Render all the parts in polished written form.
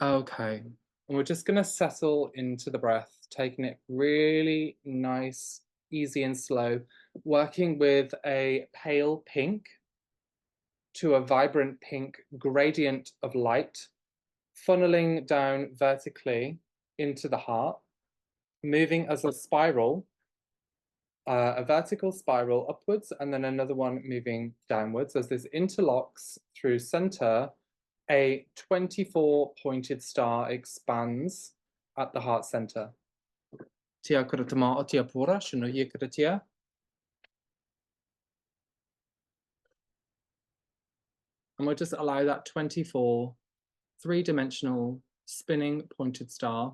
Okay. And we're just going to settle into the breath, taking it really nice, easy, and slow, working with a pale pink to a vibrant pink gradient of light, funneling down vertically into the heart, moving as a spiral, a vertical spiral upwards, and then another one moving downwards as this interlocks through center. A 24 pointed star expands at the heart center. Tia kuratama o tia pura, shino ye kuratia. And we'll just allow that 24 three-dimensional spinning pointed star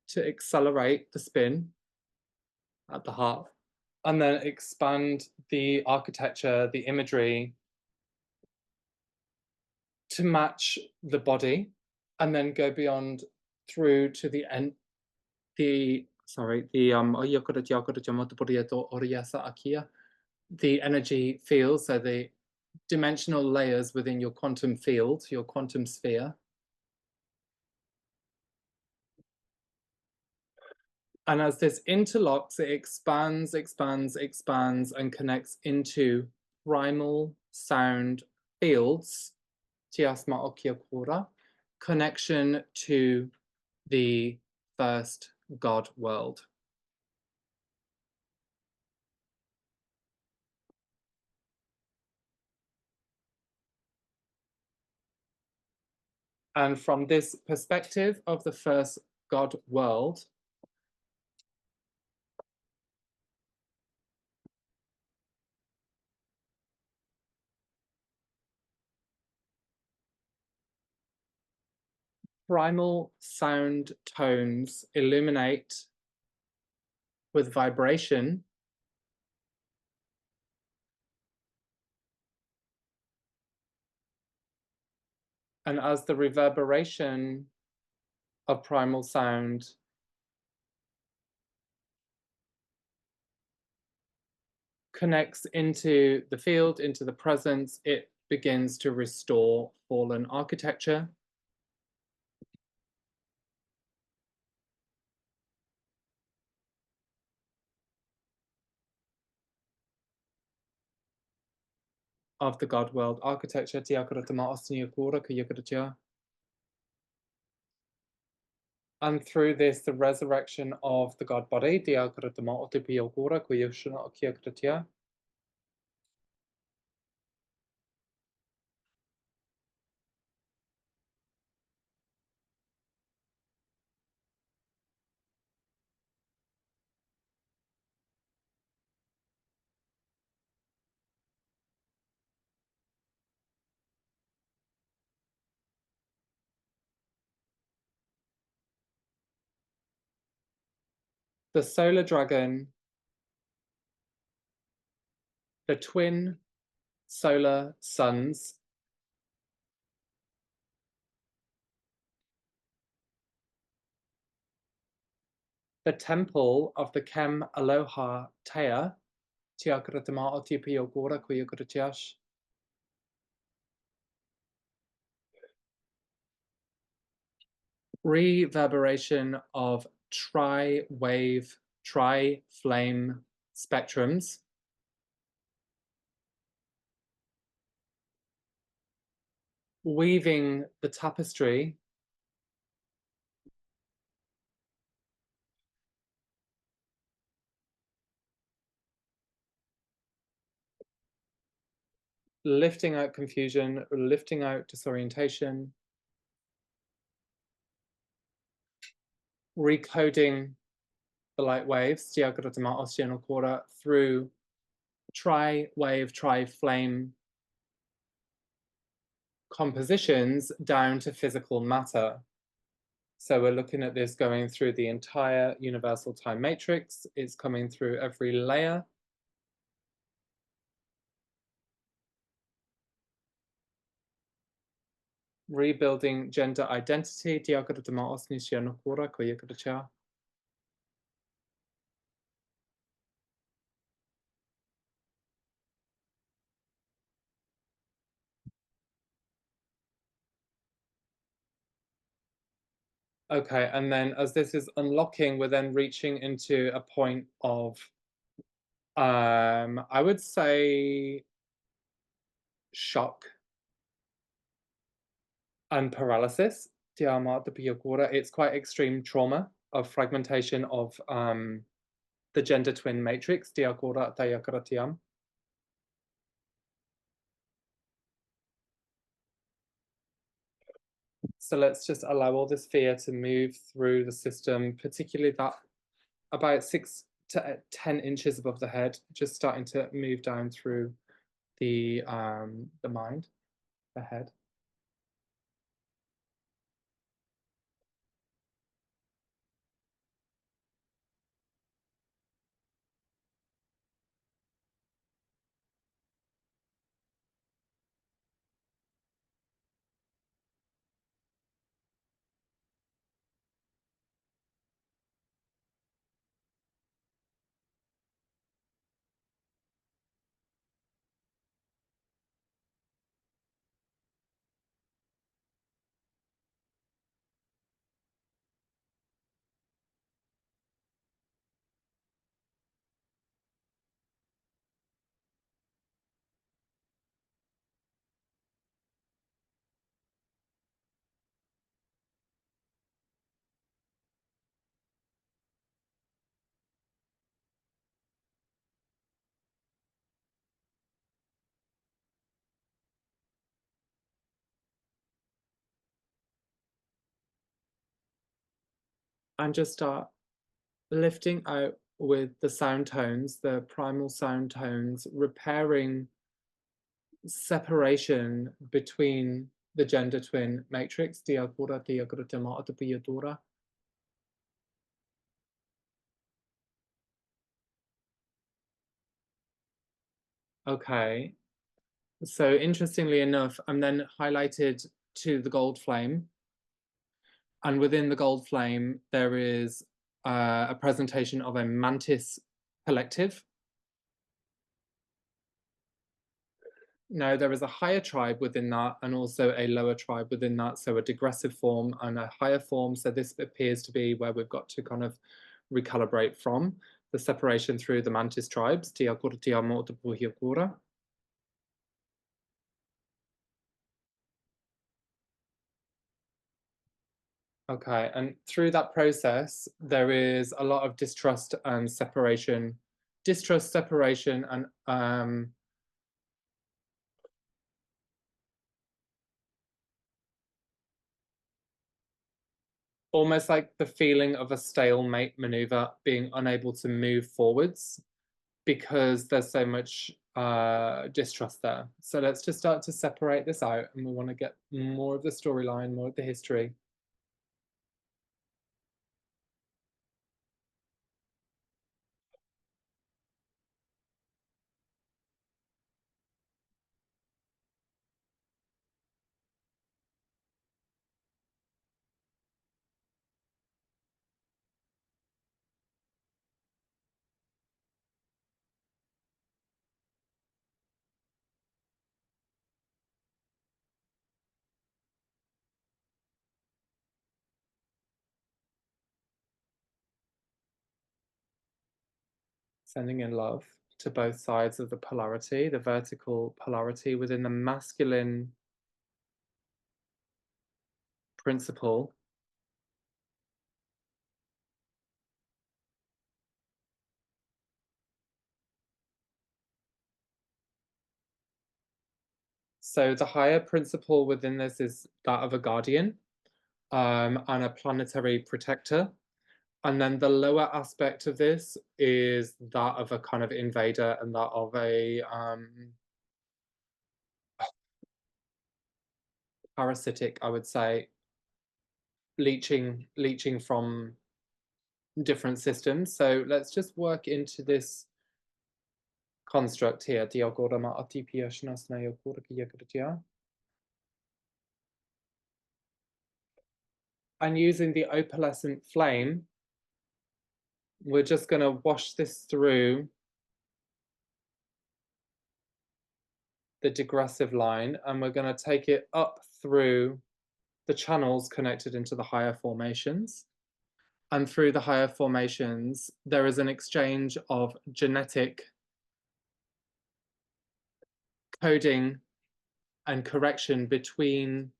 to accelerate the spin at the heart and then expand the architecture, the imagery to match the body and then go beyond through to the end, the energy field, so the dimensional layers within your quantum field, your quantum sphere. And as this interlocks, it expands, expands, expands, and connects into primal sound fields, tiasma okiakura, connection to the first God world. And from this perspective of the first God world, primal sound tones illuminate with vibration and as the reverberation of primal sound connects into the field, into the presence, it begins to restore fallen architecture. Of the God world architecture. And through this, the resurrection of the God body. The solar dragon, the twin solar suns, the temple of the Kem Aloha Tea, reverberation of tri-wave, tri-flame spectrums, weaving the tapestry lifting out confusion, lifting out disorientation, recoding the light waves through tri-wave, tri-flame compositions down to physical matter. So we're looking at this going through the entire universal time matrix. It's coming through every layer. Rebuilding gender identity. Okay, and then as this is unlocking, we're then reaching into a point of I would say shock and paralysis. It's quite extreme trauma of fragmentation of the gender twin matrix. So let's just allow all this fear to move through the system, particularly that about 6 to 10 inches above the head, just starting to move down through the mind, the head. And just start lifting out with the sound tones, the primal sound tones, repairing separation between the gender twin matrix. Okay, so interestingly enough, I'm then highlighted to the gold flame. And within the gold flame, there is a presentation of a mantis collective. Now, there is a higher tribe within that and also a lower tribe within that. So a digressive form and a higher form. So this appears to be where we've got to kind of recalibrate from the separation through the mantis tribes. Okay, and through that process, there is a lot of distrust and separation, and almost like the feeling of a stalemate maneuver, being unable to move forwards because there's so much distrust there. So let's just start to separate this out, and we want to get more of the storyline, more of the history. Sending in love to both sides of the polarity, the vertical polarity within the masculine principle. So the higher principle within this is that of a guardian and a planetary protector. And then the lower aspect of this is that of a kind of invader and that of a parasitic, I would say, leeching from different systems. So let's just work into this construct here. And using the opalescent flame, we're just going to wash this through the digressive line, and we're going to take it up through the channels connected into the higher formations. And through the higher formations, there is an exchange of genetic coding and correction between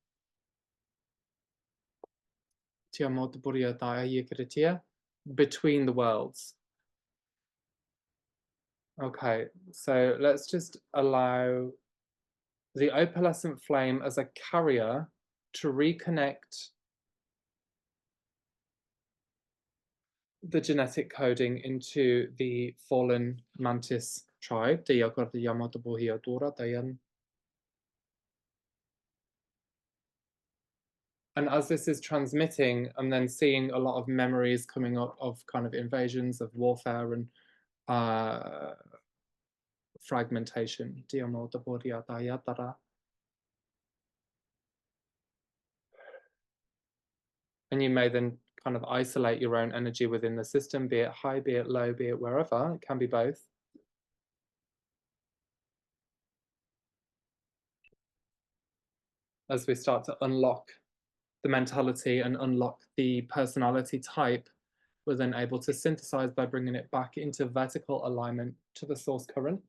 between the worlds. Okay, so let's just allow the opalescent flame as a carrier to reconnect the genetic coding into the fallen mantis tribe. And as this is transmitting, I'm then seeing a lot of memories coming up of kind of invasions, of warfare and fragmentation. And you may then kind of isolate your own energy within the system, be it high, be it low, be it wherever. It can be both. As we start to unlock the mentality and unlock the personality type, we're then able to synthesize by bringing it back into vertical alignment to the source current.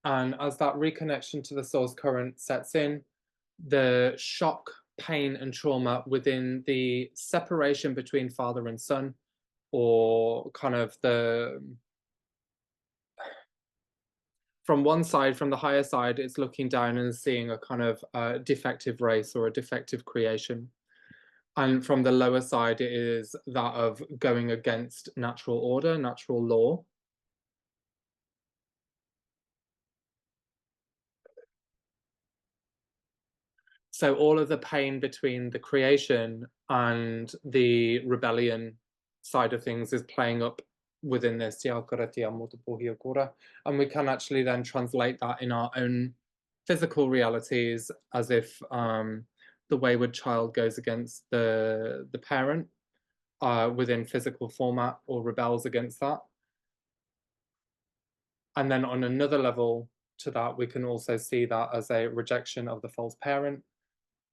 And as that reconnection to the source current sets in, the shock, pain, and trauma within the separation between father and son, or kind of the from one side, from the higher side, it's looking down and seeing a kind of defective race or a defective creation. And from the lower side, it is that of going against natural order, natural law. So all of the pain between the creation and the rebellion side of things is playing up within this. And we can actually then translate that in our own physical realities as if the wayward child goes against the parent within physical format or rebels against that. And then on another level to that, we can also see that as a rejection of the false parent.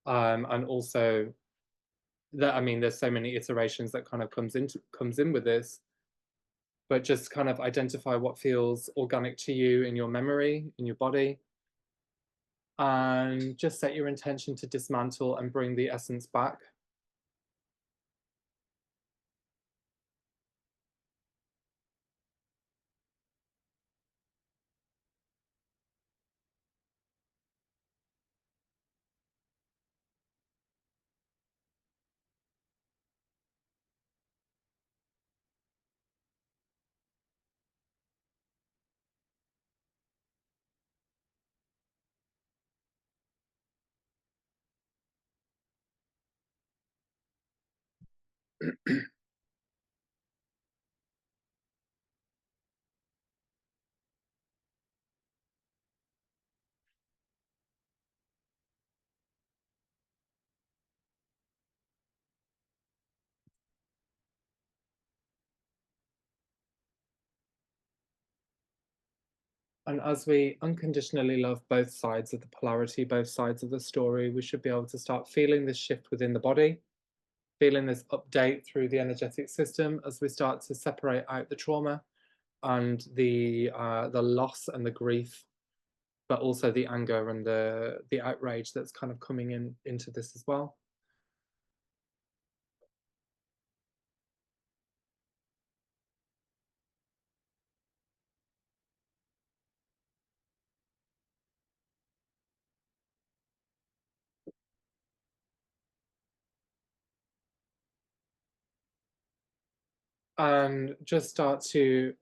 And also that, I mean, there's so many iterations that kind of comes in with this, but just kind of identify what feels organic to you in your memory, in your body, and just set your intention to dismantle and bring the essence back. And as we unconditionally love both sides of the polarity, both sides of the story, we should be able to start feeling this shift within the body, feeling this update through the energetic system as we start to separate out the trauma and the loss and the grief, but also the anger and the outrage that's kind of coming into this as well. and just start to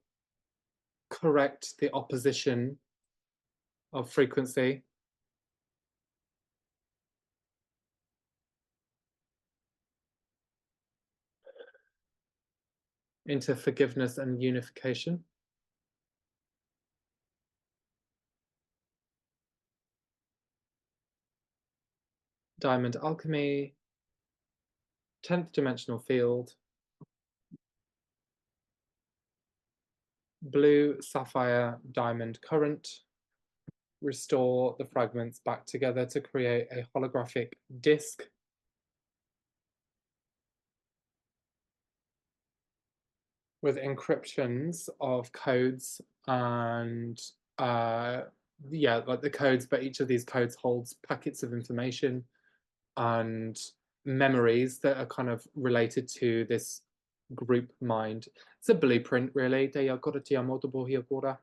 correct the opposition of frequency into forgiveness and unification. Diamond alchemy, 10th dimensional field, blue sapphire diamond current, restore the fragments back together to create a holographic disc with encryptions of codes and yeah, like the codes, but each of these codes holds packets of information and memories that are kind of related to this group mind. It's a blueprint, really. Te agora te amo, hi agora.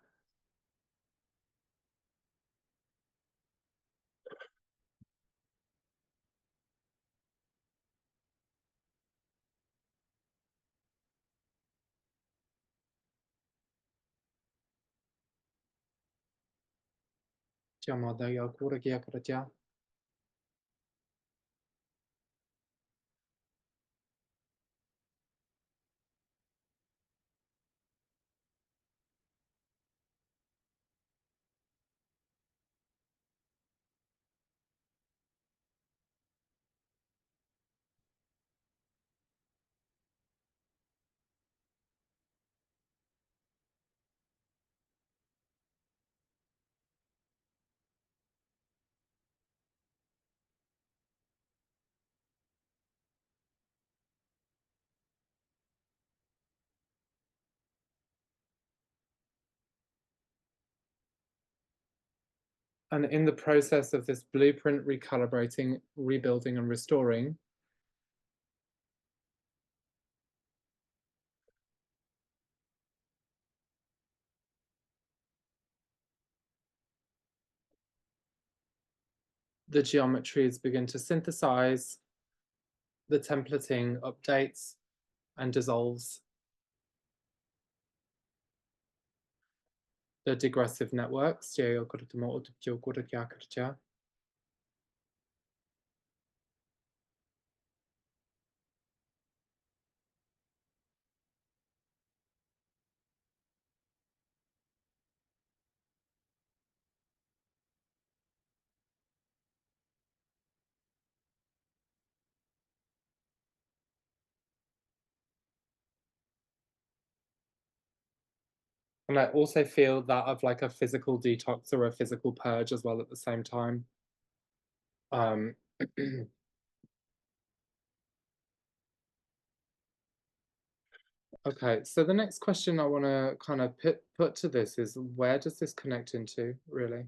Te amo, te agora, ki agora te amo. And in the process of this blueprint recalibrating, rebuilding, and restoring, the geometries begin to synthesize, the templating updates and dissolves, the digressive networks. And I also feel that of like a physical detox or a physical purge as well at the same time. Um, okay, so the next question I want to kind of put to this is, where does this connect into, really?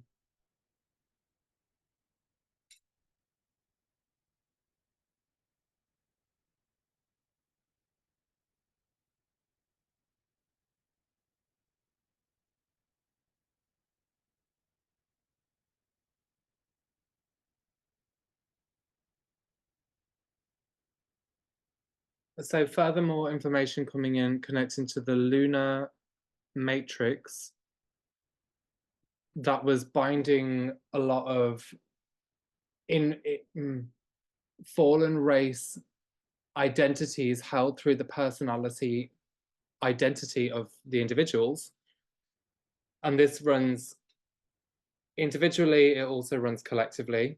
So furthermore information coming in connecting to the lunar matrix that was binding a lot of in fallen race identities held through the personality identity of the individuals. And this runs individually, it also runs collectively.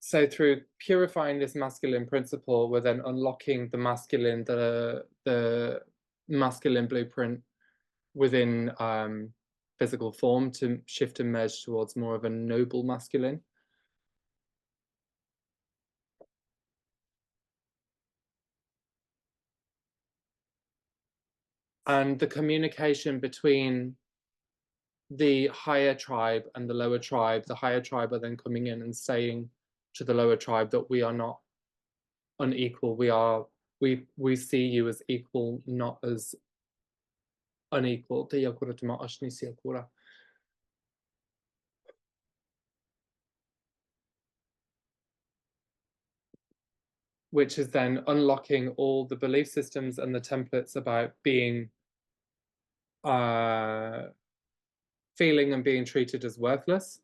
So through purifying this masculine principle, we're then unlocking the masculine blueprint within physical form to shift and merge towards more of a noble masculine. And the communication between the higher tribe and the lower tribe, the higher tribe are then coming in and saying to the lower tribe that we are not unequal. We see you as equal, not as unequal. which is then unlocking all the belief systems and the templates about being feeling and being treated as worthless,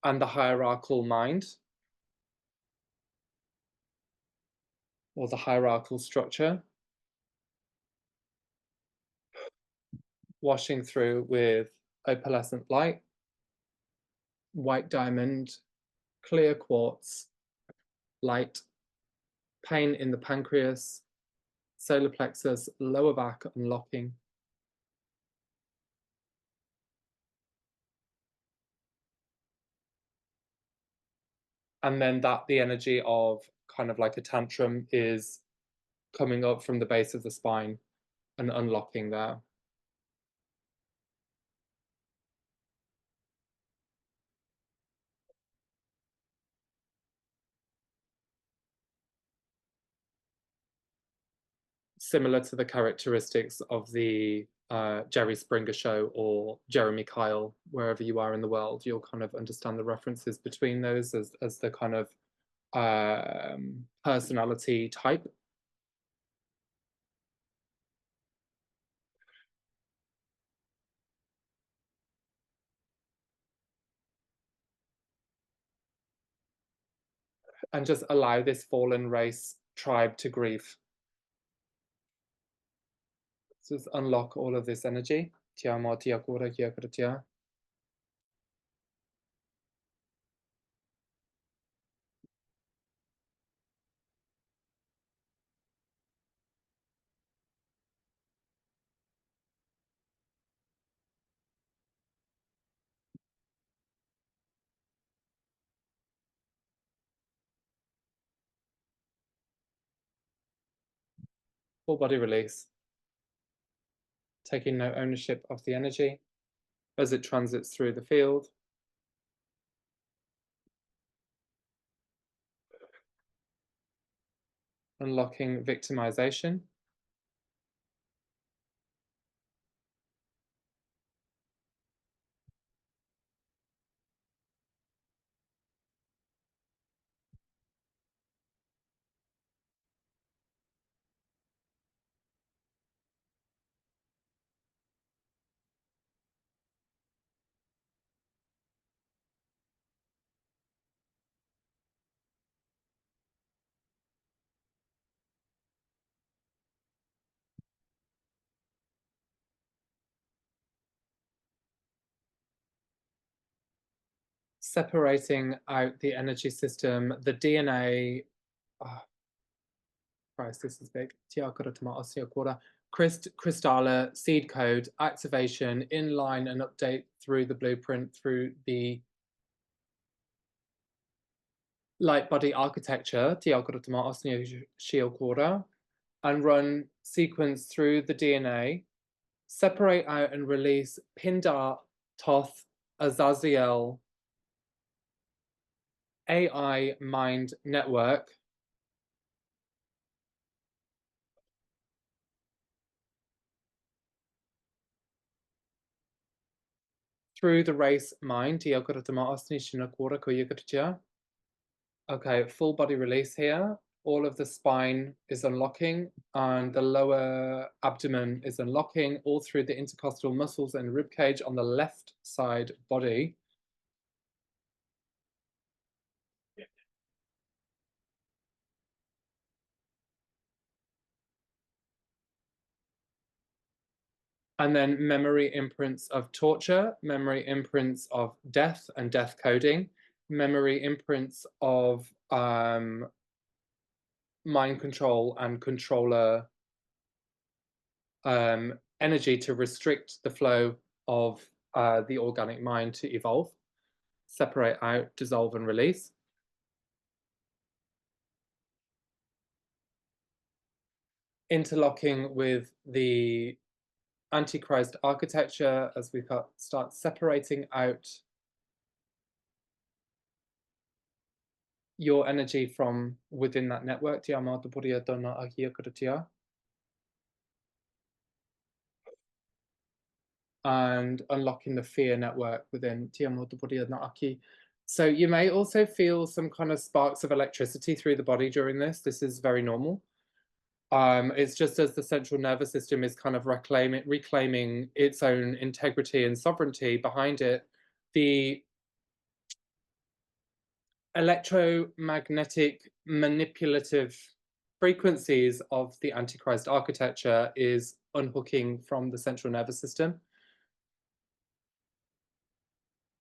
and the hierarchical mind or the hierarchical structure, washing through with opalescent light, white diamond, clear quartz, light, pain in the pancreas, solar plexus, lower back unlocking. And then the energy of kind of like a tantrum is coming up from the base of the spine and unlocking there. Similar to the characteristics of the Jerry Springer show or Jeremy Kyle, wherever you are in the world, you'll kind of understand the references between those as the kind of personality type. And just allow this fallen race tribe to grieve. So just unlock all of this energy. Full body release. Taking no ownership of the energy as it transits through the field. Unlocking victimization. Separating out the energy system, the DNA. Oh, Christ, this is big. Crystalla, seed code, activation, inline and update through the blueprint, through the light body architecture, and run sequence through the DNA, separate out and release Pindar, Toth, Azazel, AI mind network, through the race mind. Okay, full body release here. All of the spine is unlocking and the lower abdomen is unlocking all through the intercostal muscles and rib cage on the left side body. And then memory imprints of torture, memory imprints of death and death coding, memory imprints of mind control and controller energy to restrict the flow of the organic mind to evolve, separate out, dissolve, and release. Interlocking with the Antichrist architecture as we start separating out your energy from within that network. And unlocking the fear network within. So you may also feel some kind of sparks of electricity through the body during this. This is very normal. It's just as the central nervous system is kind of reclaiming its own integrity and sovereignty behind it, the electromagnetic manipulative frequencies of the Antichrist architecture is unhooking from the central nervous system.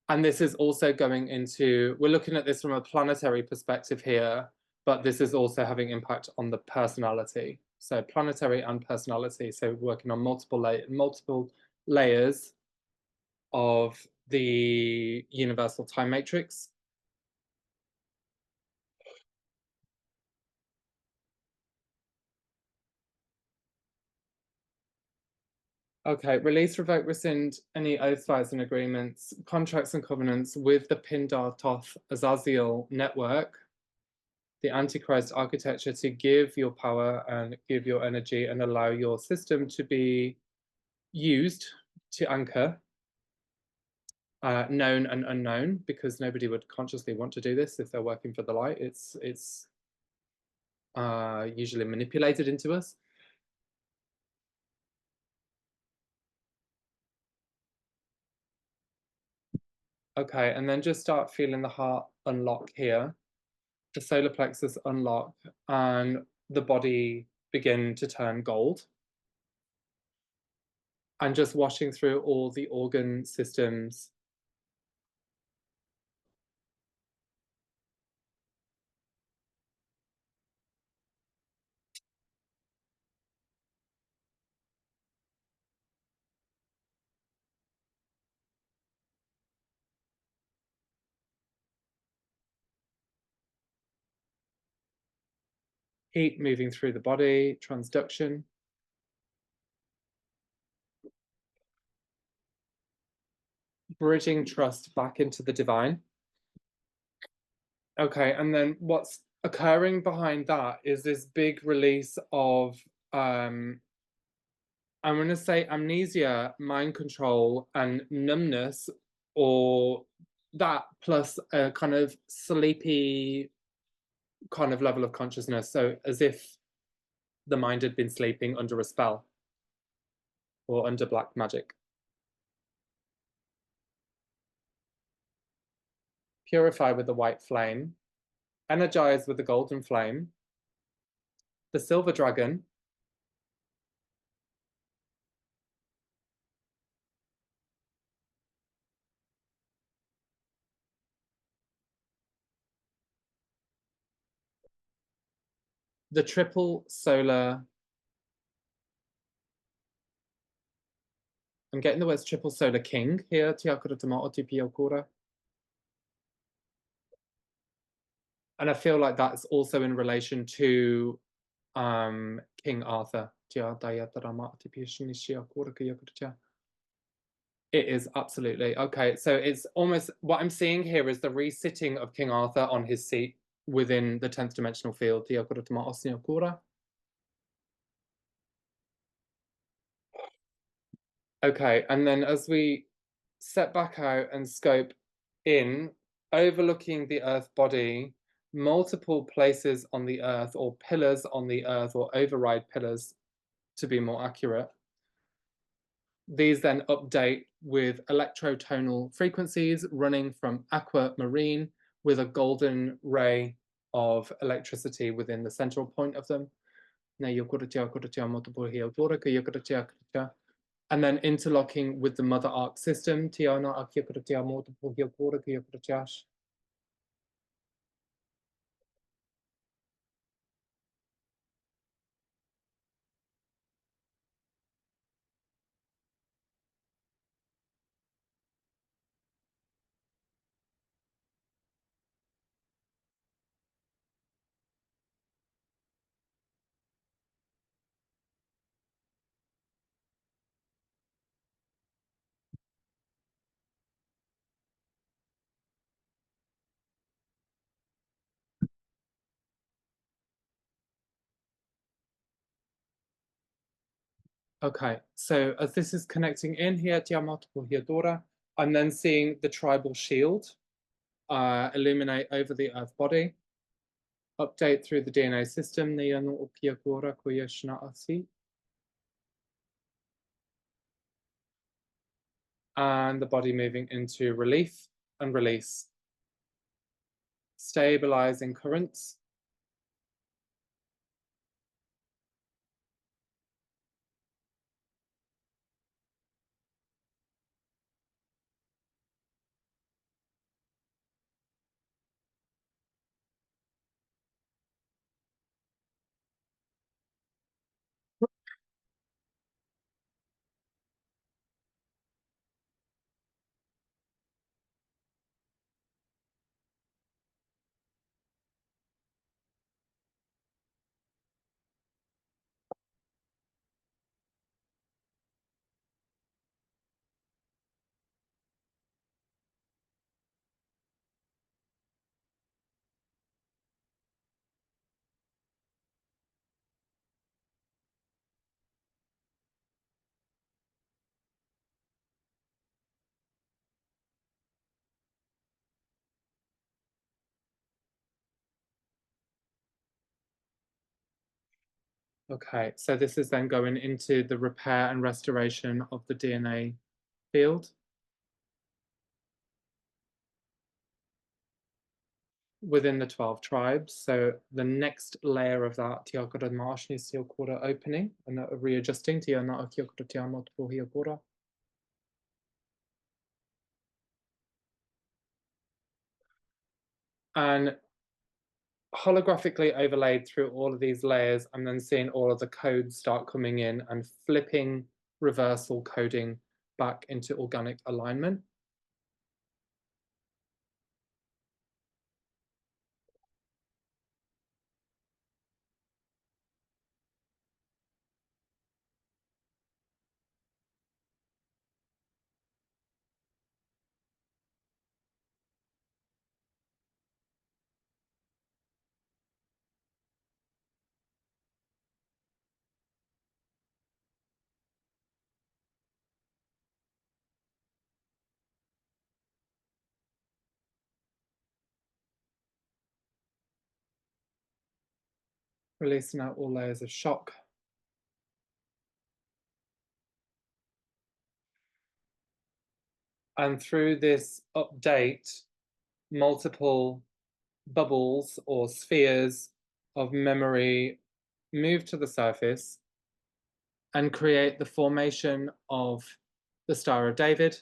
And this is also going into, we're looking at this from a planetary perspective here, but this is also having impact on the personality. So planetary and personality. So working on multiple layers of the universal time matrix. Okay, release, revoke, rescind any oaths, vows, and agreements, contracts, and covenants with the Pindar Toth Azazel network, the Antichrist architecture, to give your power and give your energy and allow your system to be used to anchor known and unknown, because nobody would consciously want to do this if they're working for the light. It's usually manipulated into us. Okay, and then just start feeling the heart unlock here, the solar plexus unlock, and the body begin to turn gold. And just washing through all the organ systems. Heat moving through the body, transduction. Bridging trust back into the divine. Okay, and then what's occurring behind that is this big release of I'm going to say amnesia, mind control, and numbness, or that plus a kind of sleepy kind of level of consciousness. So as if the mind had been sleeping under a spell or under black magic. Purify with the white flame. Energize with the golden flame. The silver dragon. The triple solar. I'm getting the words triple solar king here. And I feel like that's also in relation to King Arthur. It is absolutely. Okay, so it's almost what I'm seeing here is the resitting of King Arthur on his seat within the 10th dimensional field. Okay, and then as we step back out and scope in, overlooking the Earth body, multiple places on the Earth, or pillars on the Earth, or override pillars to be more accurate. These then update with electrotonal frequencies running from aquamarine with a golden ray of electricity within the central point of them. And then interlocking with the mother arc system. Okay, so as this is connecting in here, I'm then seeing the tribal shield illuminate over the Earth body, update through the DNA system, and the body moving into relief and release, stabilizing currents. Okay, so this is then going into the repair and restoration of the DNA field within the 12 tribes. So the next layer of that, tiakara marshni siokura opening and readjusting tiana akiokura tiamot pohiakura. And holographically overlaid through all of these layers, and then seeing all of the codes start coming in and flipping reversal coding back into organic alignment. Releasing out all layers of shock. And through this update, multiple bubbles or spheres of memory move to the surface and create the formation of the Star of David,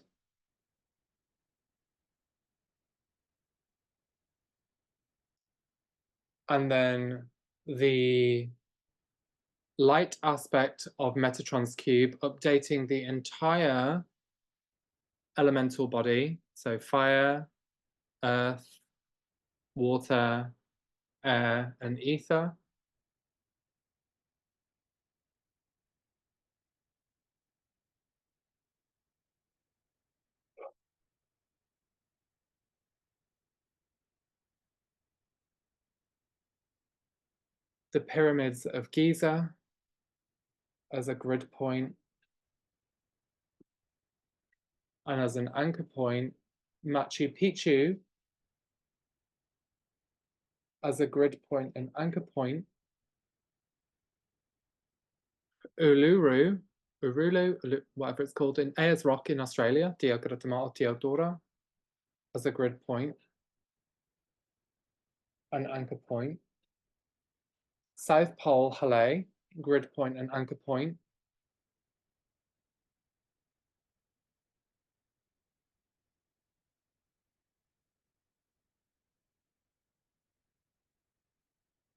and then the light aspect of Metatron's cube, updating the entire elemental body, so fire, earth, water, air, and ether. The pyramids of Giza as a grid point, and as an anchor point, Machu Picchu as a grid point and anchor point, Uluru, whatever it's called, in Ayers Rock in Australia, Diagramato Teodora, as a grid point, an anchor point, South Pole Halle, grid point and anchor point,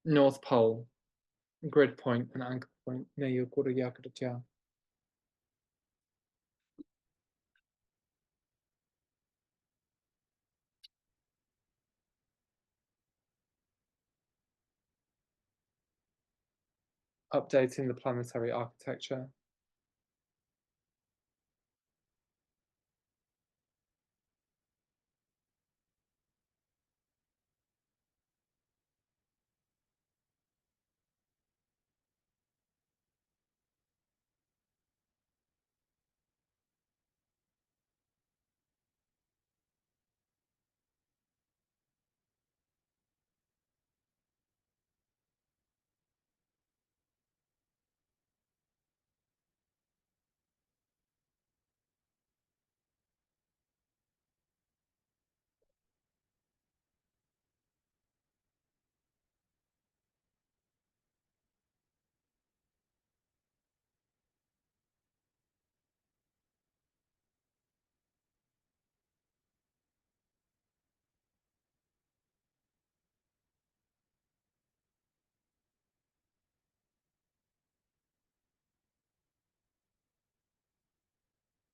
North Pole, grid point and anchor point, updating the planetary architecture.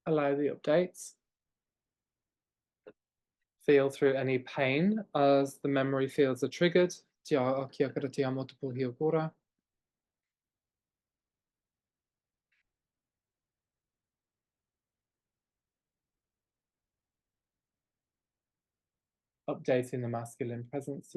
Allow the updates. Feel through any pain as the memory fields are triggered. Updating the masculine presence.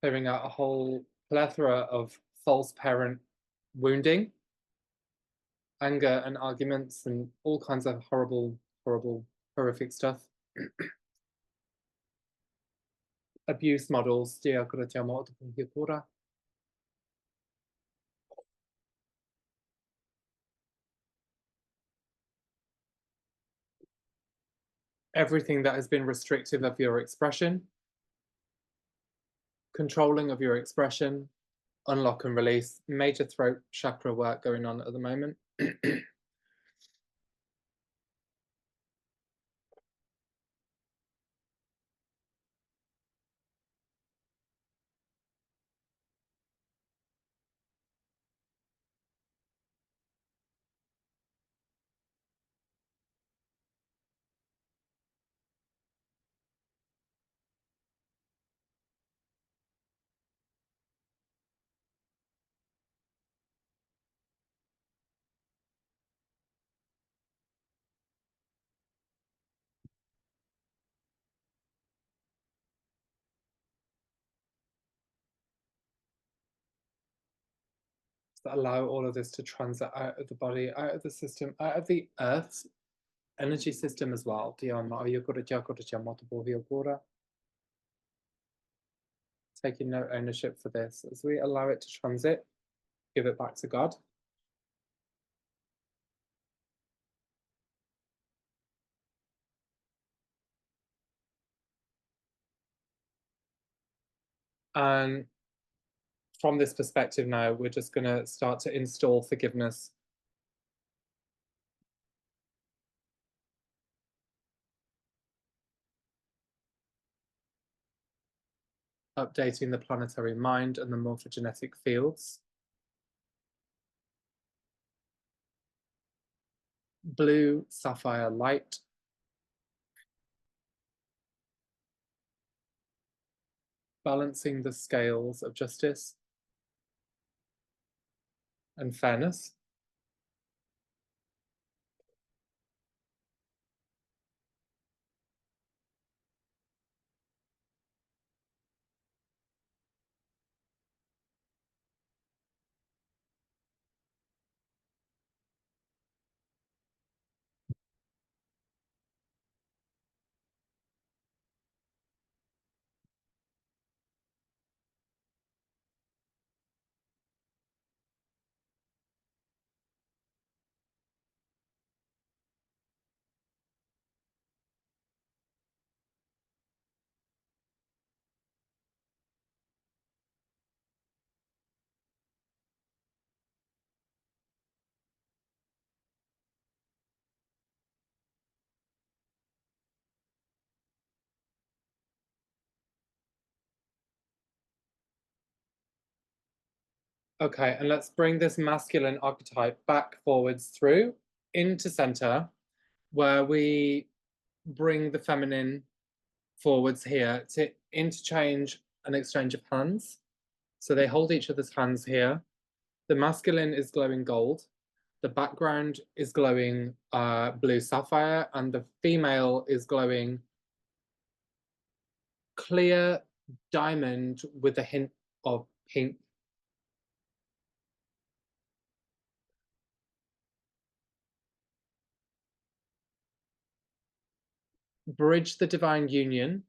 Clearing out a whole plethora of false parent wounding, anger and arguments, and all kinds of horrible, horrific stuff. Abuse models. Everything that has been restrictive of your expression, controlling of your expression, unlock and release. Major throat chakra work going on at the moment. That allow all of this to transit out of the body, out of the system, out of the earth's energy system as well. Taking no ownership for this. As we allow it to transit, give it back to God. And from this perspective now, we're just going to start to install forgiveness. Updating the planetary mind and the morphogenetic fields. Blue sapphire light. Balancing the scales of justice and fairness. Okay, and let's bring this masculine archetype back forwards through into center, where we bring the feminine forwards here to interchange an exchange of hands. So they hold each other's hands here. The masculine is glowing gold. The background is glowing blue sapphire, and the female is glowing clear diamond with a hint of pink. Bridge the divine union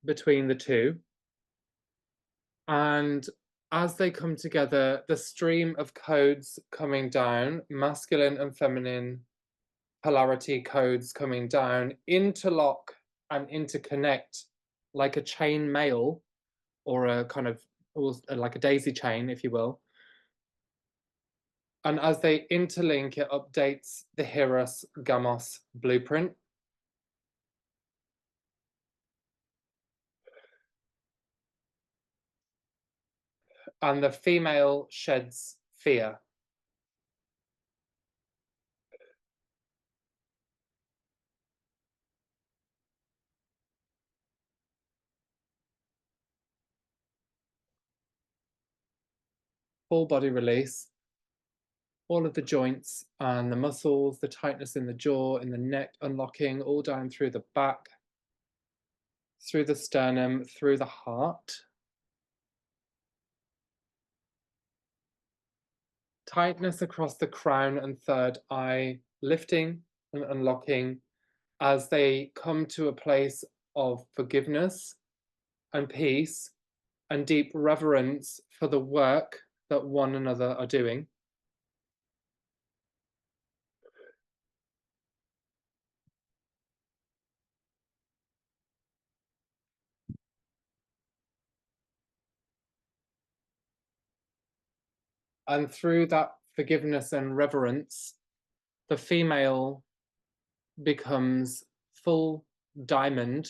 between the two. And as they come together, the stream of codes coming down, masculine and feminine polarity codes coming down, interlock and interconnect like a chain mail, or a kind of like a daisy chain, if you will. And as they interlink, it updates the Heros Gamos blueprint. And the female sheds fear. Full body release. All of the joints and the muscles, the tightness in the jaw, in the neck, unlocking all down through the back, through the sternum, through the heart. Tightness across the crown and third eye, lifting and unlocking as they come to a place of forgiveness and peace and deep reverence for the work that one another are doing. And through that forgiveness and reverence, the female becomes full diamond,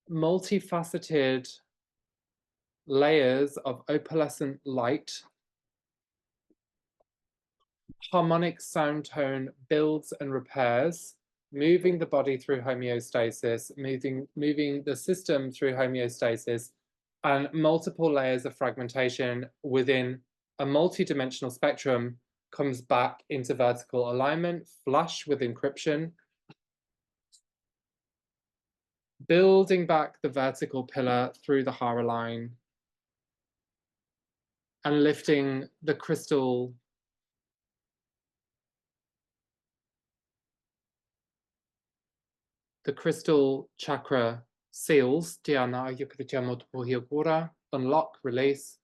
multifaceted layers of opalescent light. Harmonic sound tone builds and repairs, moving the body through homeostasis, moving the system through homeostasis, and multiple layers of fragmentation within a multi-dimensional spectrum comes back into vertical alignment, flush with encryption, building back the vertical pillar through the Hara line and lifting the crystal chakra seals, unlock, release,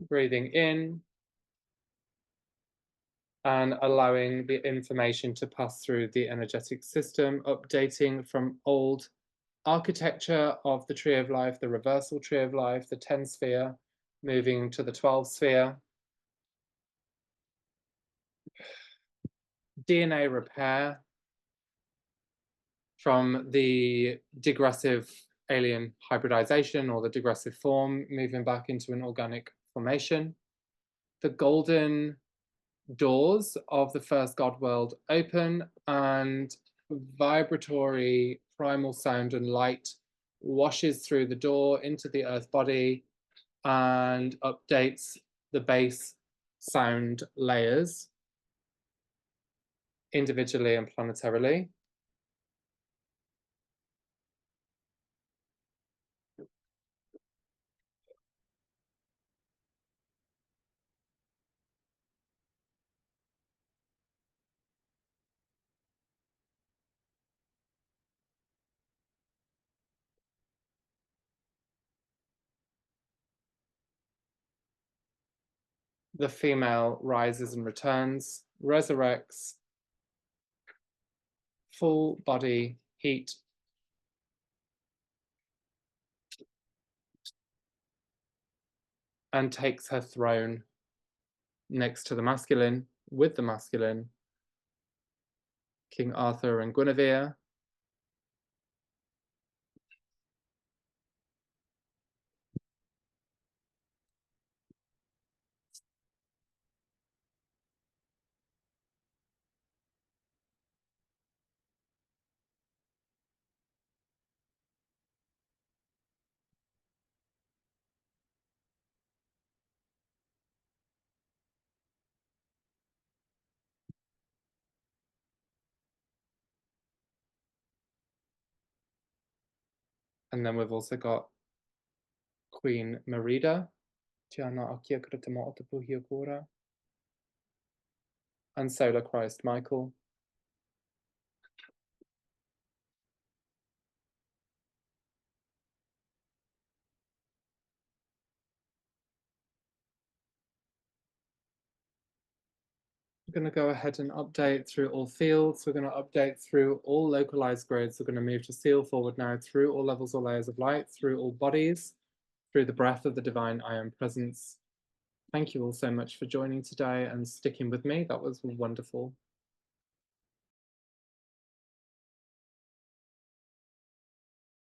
breathing in and allowing the information to pass through the energetic system, updating from old architecture of the tree of life, the reversal tree of life, the 10 sphere, moving to the 12 sphere. DNA repair from the digressive alien hybridization or the digressive form, moving back into an organic formation. The golden doors of the first God world open, and vibratory primal sound and light washes through the door into the earth body and updates the base sound layers individually and planetarily. The female rises and returns, resurrects, full body heat, and takes her throne next to the masculine, with the masculine, King Arthur and Guinevere. And then we've also got Queen Merida, Tiana Akia Kratama Otapuhi Agora, and Solar Christ Michael. We're going to go ahead and update through all fields. We're going to update through all localized grids. We're going to move to seal forward now through all levels or layers of light, through all bodies, through the breath of the divine I am presence. Thank you all so much for joining today and sticking with me. That was wonderful.